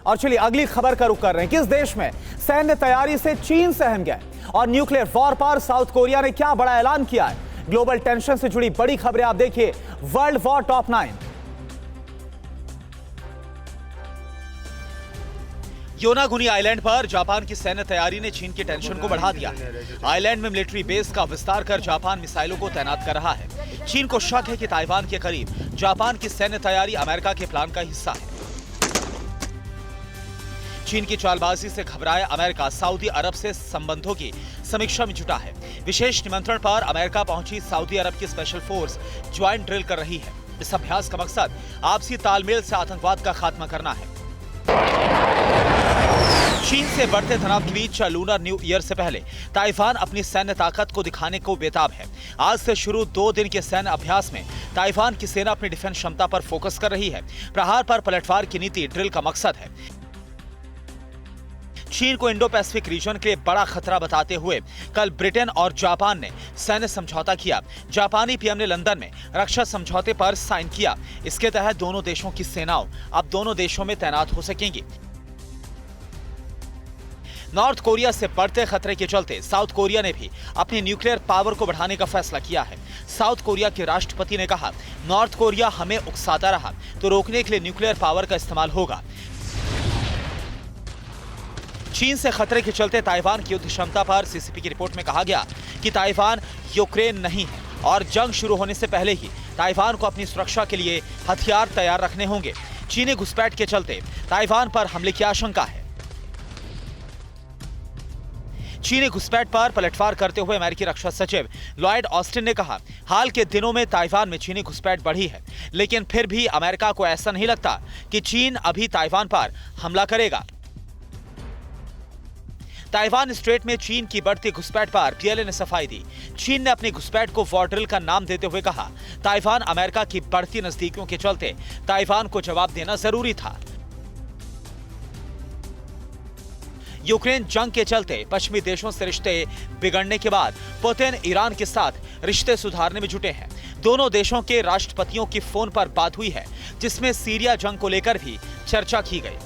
और चलिए अगली खबर का रुख कर रहे हैं। किस देश में सैन्य तैयारी से चीन सहम गया और न्यूक्लियर वॉर पर साउथ कोरिया ने क्या बड़ा ऐलान किया है। ग्लोबल टेंशन से जुड़ी बड़ी खबरें आप देखिए world war top 9। Yonaguni island पर जापान की सैन्य तैयारी ने चीन की टेंशन को बढ़ा दिया है। आइलैंड में मिलिट्री बेस का विस्तार कर जापान मिसाइलों को तैनात कर रहा है। चीन को शक है कि ताइवान के करीब जापान की सैन्य तैयारी अमेरिका के प्लान का हिस्सा है। चीन की चालबाजी से घबराए अमेरिका सऊदी अरब से संबंधों की समीक्षा में जुटा है। विशेष निमंत्रण पर अमेरिका पहुंची सऊदी अरब की स्पेशल फोर्स ज्वाइंट ड्रिल कर रही है। इस अभ्यास का मकसद आपसी तालमेल से आतंकवाद का खात्मा करना है। चीन से बढ़ते तनाव के बीच लूनर न्यू ईयर से पहले ताइवान अपनी सैन्य ताकत को दिखाने को बेताब है। आज से शुरू 2 दिन के सैन्य अभ्यास में ताइवान की सेना अपनी डिफेंस क्षमता पर फोकस कर रही है। प्रहार पर पलटवार की नीति ड्रिल का मकसद है। चीन को इंडो पैसिफिक रीजन के लिए बड़ा खतरा बताते हुए कल ब्रिटेन और जापान ने सैन्य समझौता किया। जापानी पीएम ने लंदन में रक्षा समझौते पर साइन किया। इसके तहत दोनों देशों की सेनाओं अब दोनों देशों में तैनात हो सकेंगी। नॉर्थ कोरिया से बढ़ते खतरे के चलते साउथ कोरिया ने भी अपनी न्यूक्लियर पावर को बढ़ाने का फैसला किया है। साउथ कोरिया के राष्ट्रपति ने कहा, नॉर्थ कोरिया हमें उकसाता रहा तो रोकने के लिए न्यूक्लियर पावर का इस्तेमाल होगा। चीन से खतरे के चलते ताइवान की युद्ध क्षमता पर सीसीपी की रिपोर्ट में कहा गया कि ताइवान यूक्रेन नहीं है और जंग शुरू होने से पहले ही ताइवान को अपनी सुरक्षा के लिए हथियार तैयार रखने होंगे। चीनी घुसपैठ के चलते ताइवान पर हमले की आशंका है। चीनी घुसपैठ पर पलटवार करते हुए अमेरिकी रक्षा सचिव लॉयड ऑस्टिन ने कहा, हाल के दिनों में ताइवान में चीनी घुसपैठ बढ़ी है, लेकिन फिर भी अमेरिका को ऐसा नहीं लगता कि चीन अभी ताइवान पर हमला करेगा। ताइवान स्ट्रेट में चीन की बढ़ती घुसपैठ पर पीएलए ने सफाई दी। चीन ने अपनी घुसपैठ को वॉर ड्रिल का नाम देते हुए कहा, ताइवान अमेरिका की बढ़ती नजदीकियों के चलते ताइवान को जवाब देना जरूरी था। यूक्रेन जंग के चलते पश्चिमी देशों से रिश्ते बिगड़ने के बाद पुतिन ईरान के साथ रिश्ते सुधारने में जुटे हैं। दोनों देशों के राष्ट्रपतियों की फोन पर बात हुई है, जिसमें सीरिया जंग को लेकर भी चर्चा की गई।